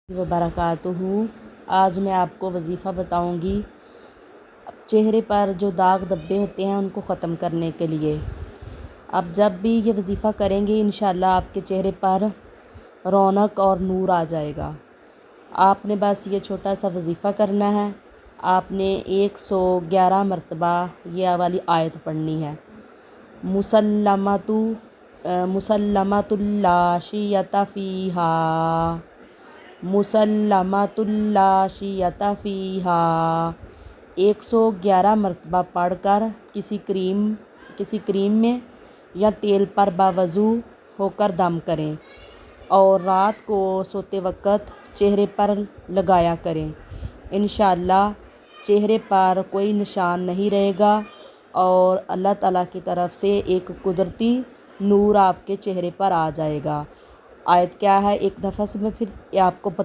वबरकातुहू। आज मैं आपको वजीफ़ा बताऊंगी चेहरे पर जो दाग धब्बे होते हैं उनको ख़त्म करने के लिए। अब जब भी ये वजीफ़ा करेंगे इंशाअल्लाह आपके चेहरे पर रौनक और नूर आ जाएगा। आपने बस ये छोटा सा वजीफ़ा करना है। आपने 111 मरतबा ये वाली आयत पढ़नी है। मुसल्लमतुल्ला शियता फ़ीहा, मुसल्लमतुल्ला शियता फ़ीहा। 111 मरतबा पढ़कर किसी क्रीम में या तेल पर बावज़ू होकर दम करें और रात को सोते वक़्त चेहरे पर लगाया करें। इंशाअल्लाह चेहरे पर कोई निशान नहीं रहेगा और अल्लाह ताला की तरफ से एक कुदरती नूर आपके चेहरे पर आ जाएगा। आयत क्या है एक दफ़ा से मैं फिर आपको बता